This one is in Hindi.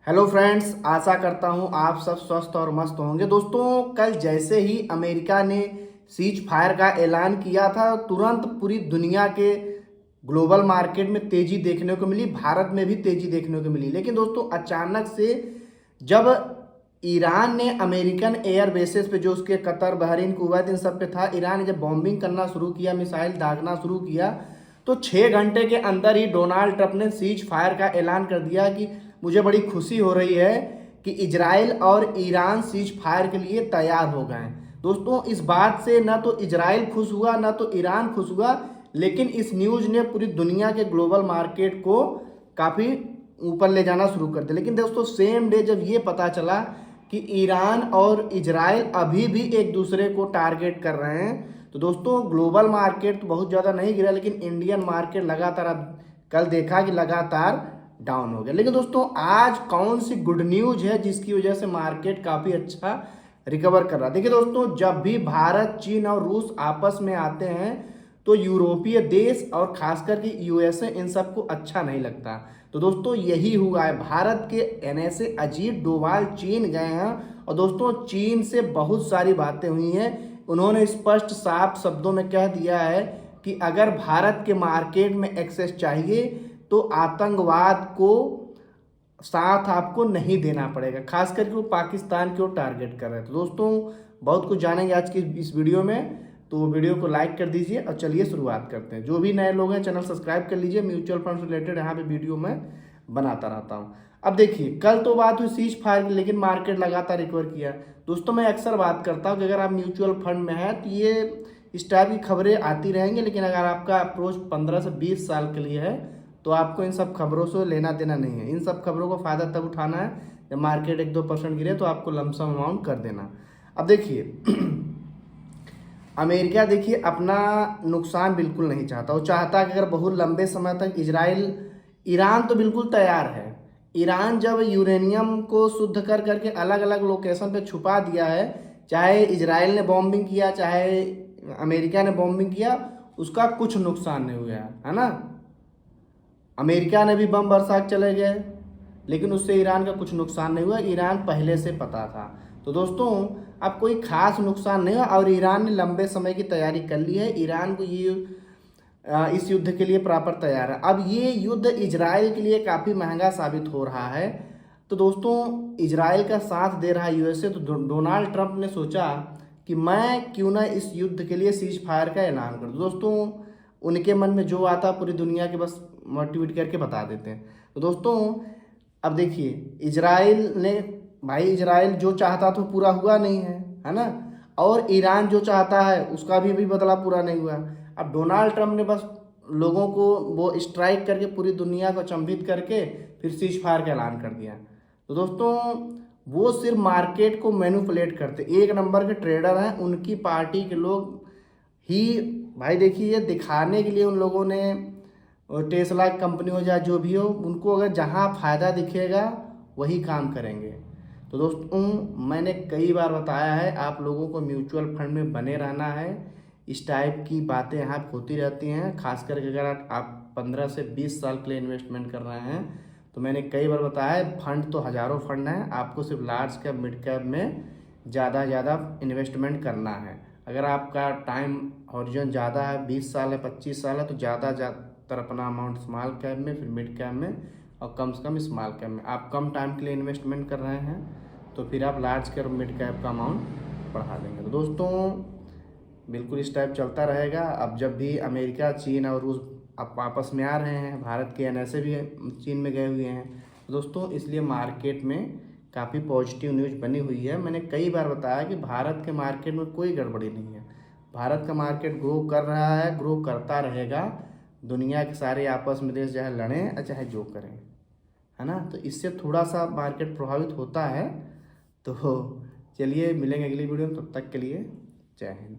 हेलो फ्रेंड्स, आशा करता हूं आप सब स्वस्थ और मस्त होंगे। दोस्तों, कल जैसे ही अमेरिका ने सीज फायर का ऐलान किया था, तुरंत पूरी दुनिया के ग्लोबल मार्केट में तेजी देखने को मिली, भारत में भी तेजी देखने को मिली। लेकिन दोस्तों, अचानक से जब ईरान ने अमेरिकन एयर बेसेस पे, जो उसके कतर, बहरीन, कुवैत, इन सब पे था, ईरान ने जब बॉम्बिंग करना शुरू किया, मिसाइल दागना शुरू किया, तो 6 घंटे के अंदर ही डोनाल्ड ट्रंप ने सीज फायर का ऐलान कर दिया कि मुझे बड़ी खुशी हो रही है कि इजराइल और ईरान सीज फायर के लिए तैयार हो गए हैं। दोस्तों, इस बात से ना तो इजराइल खुश हुआ ना तो ईरान खुश हुआ, लेकिन इस न्यूज़ ने पूरी दुनिया के ग्लोबल मार्केट को काफ़ी ऊपर ले जाना शुरू कर दिया। लेकिन दोस्तों, सेम डे जब ये पता चला कि ईरान और इजराइल अभी भी एक दूसरे को टारगेट कर रहे हैं, तो दोस्तों ग्लोबल मार्केट तो बहुत ज़्यादा नहीं गिरा, लेकिन इंडियन मार्केट लगातार, अब कल देखा कि लगातार डाउन हो गया। लेकिन दोस्तों, आज कौन सी गुड न्यूज है जिसकी वजह से मार्केट काफ़ी अच्छा रिकवर कर रहा है? देखिए दोस्तों, जब भी भारत, चीन और रूस आपस में आते हैं तो यूरोपीय देश और खासकर के यूएसए इन सबको अच्छा नहीं लगता। तो दोस्तों, यही हुआ है। भारत के एनएसए अजीत डोभाल चीन गए हैं और दोस्तों, चीन से बहुत सारी बातें हुई हैं। उन्होंने स्पष्ट साफ शब्दों में कह दिया है कि अगर भारत के मार्केट में एक्सेस चाहिए तो आतंकवाद को साथ आपको नहीं देना पड़ेगा। खास करके वो पाकिस्तान की ओर टारगेट कर रहे हैं। तो दोस्तों, बहुत कुछ जानेंगे आज की इस वीडियो में, तो वीडियो को लाइक कर दीजिए और चलिए शुरुआत करते हैं। जो भी नए लोग हैं, चैनल सब्सक्राइब कर लीजिए। म्यूचुअल फंड से रिलेटेड यहाँ पे वीडियो मैं बनाता रहता हूँ। अब देखिए, कल तो बात हुई सीज फायर की, लेकिन मार्केट लगातार रिकवर किया। दोस्तों, मैं अक्सर बात करता हूँ कि अगर आप म्यूचुअल फंड में हैं तो ये इस टाइप की खबरें आती रहेंगी, लेकिन अगर आपका अप्रोच 15 से 20 साल के लिए है तो आपको इन सब खबरों से लेना देना नहीं है। इन सब खबरों को फ़ायदा तब उठाना है जब मार्केट 1-2% गिरे, तो आपको लमसम अमाउंट कर देना। अब देखिए अमेरिका, देखिए, अपना नुकसान बिल्कुल नहीं चाहता। वो चाहता है कि अगर बहुत लंबे समय तक इजराइल, ईरान तो बिल्कुल तैयार है। ईरान जब यूरेनियम को शुद्ध कर करके अलग अलग लोकेशन पे छुपा दिया है, चाहे इजराइल ने बॉम्बिंग किया चाहे अमेरिका ने बॉम्बिंग किया, उसका कुछ नुकसान नहीं हुआ है ना। अमेरिका ने भी बम बरसा के चले गए, लेकिन उससे ईरान का कुछ नुकसान नहीं हुआ। ईरान पहले से पता था। तो दोस्तों, अब कोई खास नुकसान नहीं हुआ और ईरान ने लंबे समय की तैयारी कर ली है। ईरान को ये इस युद्ध के लिए प्रॉपर तैयार है। अब ये युद्ध इजराइल के लिए काफ़ी महंगा साबित हो रहा है। तो दोस्तों, इजराइल का साथ दे रहा है यूएसए। तो डोनाल्ड ट्रंप ने सोचा कि मैं क्यों ना इस युद्ध के लिए सीज फायर का ऐलान कर दूं। दोस्तों, उनके मन में जो आता पूरी दुनिया के बस मोटिवेट करके बता देते हैं। तो दोस्तों, अब देखिए, इजराइल ने, भाई इजराइल जो चाहता था पूरा हुआ नहीं है ना, और ईरान जो चाहता है उसका भी बदला पूरा नहीं हुआ। अब डोनाल्ड ट्रंप ने बस लोगों को वो स्ट्राइक करके पूरी दुनिया को अचंभित करके फिर सीज फायर का ऐलान कर दिया। तो दोस्तों, वो सिर्फ मार्केट को मैनिपुलेट करते, एक नंबर के ट्रेडर हैं। उनकी पार्टी के लोग ही, भाई देखिए, ये दिखाने के लिए उन लोगों ने, टेस्ला कंपनी हो या जो भी हो, उनको अगर जहाँ फ़ायदा दिखेगा वही काम करेंगे। तो दोस्तों, मैंने कई बार बताया है, आप लोगों को म्यूचुअल फंड में बने रहना है। इस टाइप की बातें यहाँ होती रहती हैं। खास करके अगर आप 15 से 20 साल के लिए इन्वेस्टमेंट कर रहे हैं, तो मैंने कई बार बताया है, फंड तो हज़ारों फंड हैं, आपको सिर्फ लार्ज कैप, मिड कैप में ज़्यादा ज़्यादा इन्वेस्टमेंट करना है। अगर आपका टाइम हॉरिजन ज़्यादा है, 20 साल है, 25 साल है, तो ज़्यादातर अपना अमाउंट स्मॉल कैप में, फिर मिड कैप में और कम से कम स्मॉल कैप में। आप कम टाइम के लिए इन्वेस्टमेंट कर रहे हैं तो फिर आप लार्ज कैप, मिड कैप का अमाउंट बढ़ा देंगे। तो दोस्तों, बिल्कुल इस टाइप चलता रहेगा। अब जब भी अमेरिका, चीन और रूस अब आपस में आ रहे हैं, भारत के एनएसए भी चीन में गए हुए हैं, तो दोस्तों इसलिए मार्केट में काफ़ी पॉजिटिव न्यूज़ बनी हुई है। मैंने कई बार बताया कि भारत के मार्केट में कोई गड़बड़ी नहीं है। भारत का मार्केट ग्रो कर रहा है, ग्रो करता रहेगा। दुनिया के सारे आपस में देश चाहे लड़ें चाहे जो करें, है ना, तो इससे थोड़ा सा मार्केट प्रभावित होता है। तो चलिए मिलेंगे अगली वीडियो में, तब तक के लिए जय हिंद।